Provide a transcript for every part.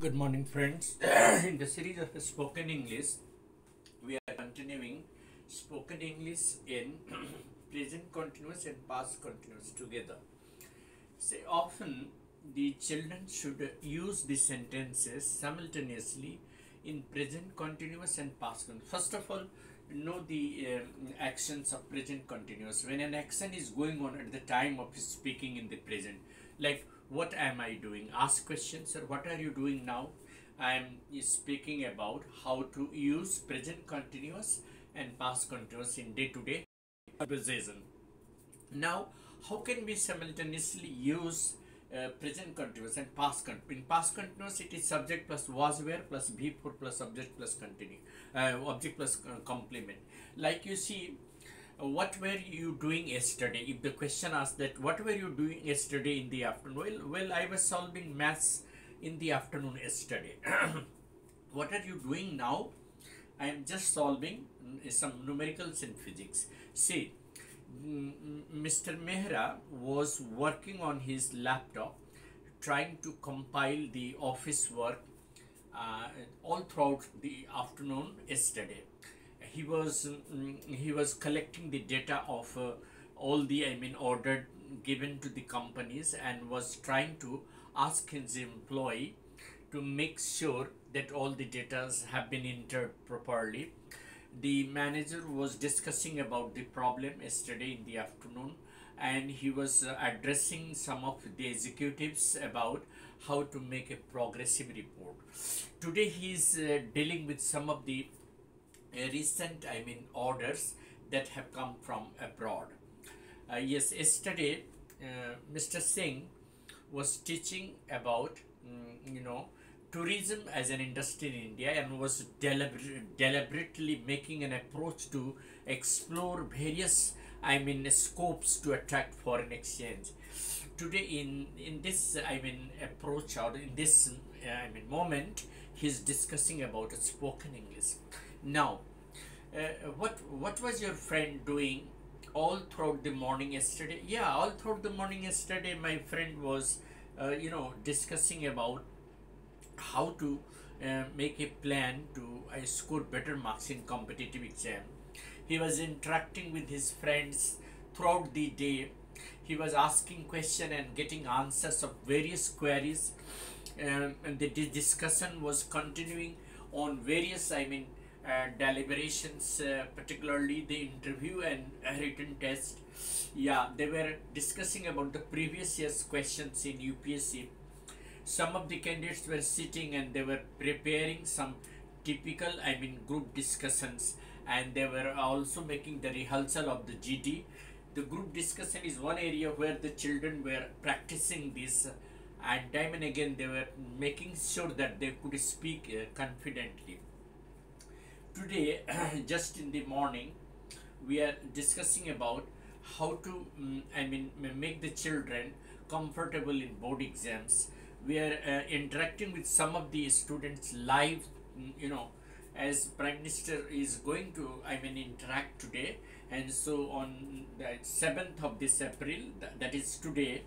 Good morning, friends. In the series of spoken English, we are continuing spoken English in present continuous and past continuous together. Say often the children should use the sentences simultaneously in present continuous and past continuous. First of all, know the actions of present continuous. When an action is going on at the time of speaking in the present, like what am I doing? Ask questions, or what are you doing now? I am speaking about how to use present continuous and past continuous in day-to-day conversation. Now, how can we simultaneously use present continuous and past continuous? In past continuous, it is subject plus was were plus before plus object plus continue, object plus complement. Like you see, what were you doing yesterday? If the question asks that, what were you doing yesterday in the afternoon? Well, I was solving maths in the afternoon yesterday. What are you doing now? I am just solving some numericals in physics. See, Mr. Mehra was working on his laptop trying to compile the office work all throughout the afternoon yesterday. He was collecting the data of all the ordered given to the companies, and was trying to ask his employee to make sure that all the data have been entered properly. The manager was discussing about the problem yesterday in the afternoon, and he was addressing some of the executives about how to make a progressive report. Today he is dealing with some of the recent orders that have come from abroad. Yes, yesterday Mr. Singh was teaching about tourism as an industry in India, and was deliberately making an approach to explore various scopes to attract foreign exchange. Today in this approach, or in this moment, he's discussing about spoken English. Now, what was your friend doing all throughout the morning yesterday? Yeah, all throughout the morning yesterday, my friend was discussing about how to make a plan to score better marks in competitive exam. He was interacting with his friends throughout the day. He was asking question and getting answers of various queries, and the discussion was continuing on various deliberations, particularly the interview and written test. Yeah, they were discussing about the previous year's questions in UPSC. Some of the candidates were sitting and they were preparing some typical group discussions, and they were also making the rehearsal of the GD. The group discussion is one area where the children were practicing this, and time and again they were making sure that they could speak confidently. Today just in the morning, we are discussing about how to make the children comfortable in board exams. We are interacting with some of the students live, as Prime Minister is going to interact today. And so on the 7th of this April, that is today,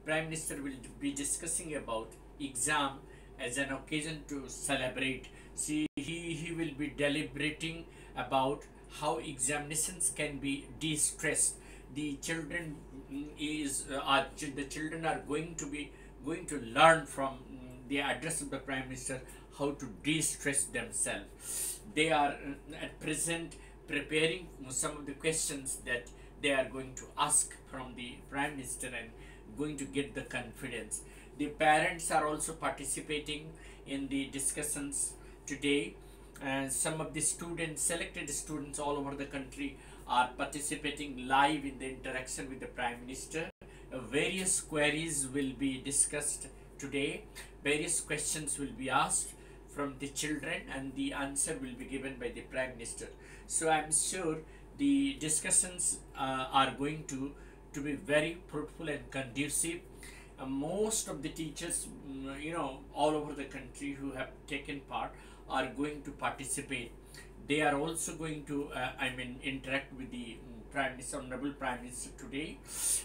Prime Minister will be discussing about exam as an occasion to celebrate. See, he will be deliberating about how examinations can be de-stressed. The children the children are going to learn from the address of the Prime Minister how to de-stress themselves. They are at present preparing some of the questions that they are going to ask from the Prime Minister, and going to get the confidence. The parents are also participating in the discussions today, and some of the students, selected students all over the country, are participating live in the interaction with the Prime Minister. Various queries will be discussed today. Various questions will be asked from the children, and the answer will be given by the Prime Minister. So I'm sure the discussions are going to be very fruitful and conducive. Most of the teachers, all over the country who have taken part, are going to participate. They are also going to interact with the Prime Minister, Honorable Prime Minister today,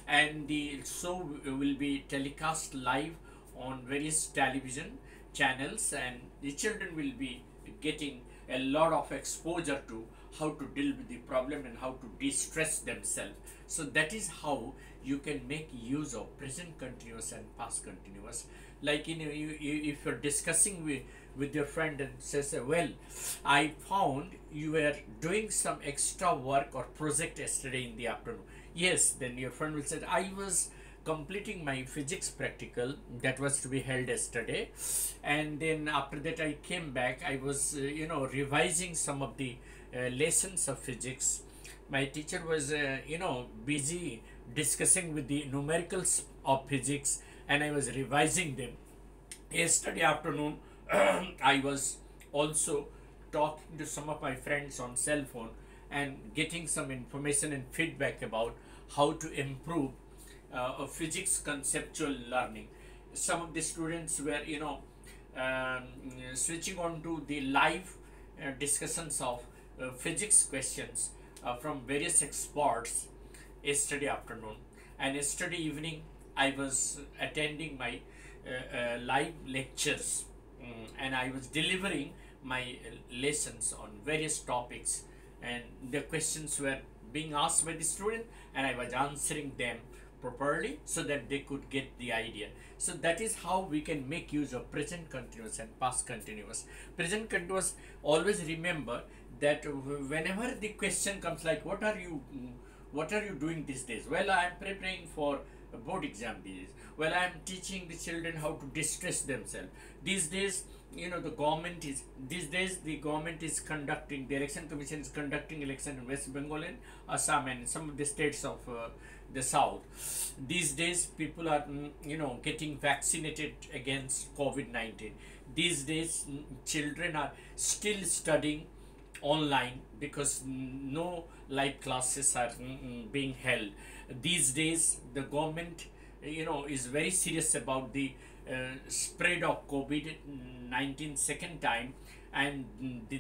and the show will be telecast live on various television channels, and the children will be getting a lot of exposure to how to deal with the problem and how to de-stress themselves. So that is how you can make use of present continuous and past continuous. Like, if you're discussing with your friend and says, well, I found you were doing some extra work or project yesterday in the afternoon. Yes, then your friend will say, I was completing my physics practical that was to be held yesterday, and then after that I came back. I was revising some of the lessons of physics. My teacher was busy discussing with the numericals of physics, and I was revising them. Yesterday afternoon I was also talking to some of my friends on cell phone and getting some information and feedback about how to improve physics conceptual learning. Some of the students were switching on to the live discussions of physics questions from various experts yesterday afternoon, and yesterday evening I was attending my live lectures, and I was delivering my lessons on various topics, and the questions were being asked by the student and I was answering them properly so that they could get the idea. So that is how we can make use of present continuous and past continuous. Present continuous, always remember that whenever the question comes like, what are you doing these days? Well, I am preparing for a board exam these days. Well, I am teaching the children how to distress themselves. These days, the government is conducting, the election commission is conducting election in West Bengal and Assam and some of the states of the south. These days people are getting vaccinated against COVID-19. These days children are still studying online because no live classes are being held. These days the government is very serious about the spread of COVID-19 second time, and the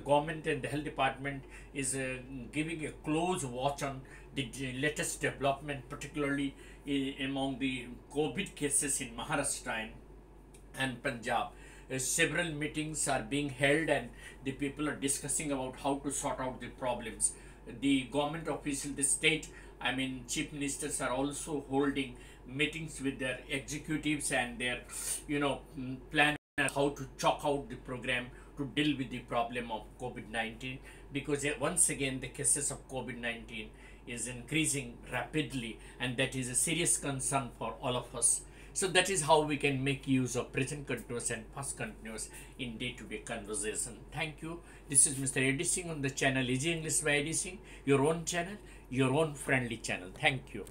government and the health department is giving a close watch on the latest development, particularly among the COVID cases in Maharashtra and Punjab. Several meetings are being held and the people are discussing about how to sort out the problems. The government officials, the state, chief ministers are also holding meetings with their executives and their plan how to chalk out the program to deal with the problem of COVID-19, because once again the cases of COVID-19 is increasing rapidly, and that is a serious concern for all of us. So that is how we can make use of present continuous and past continuous in day-to-day conversation. Thank you. This is Mr. Eddie Singh on the channel Easy English by Eddie Singh, your own channel, your own friendly channel. Thank you.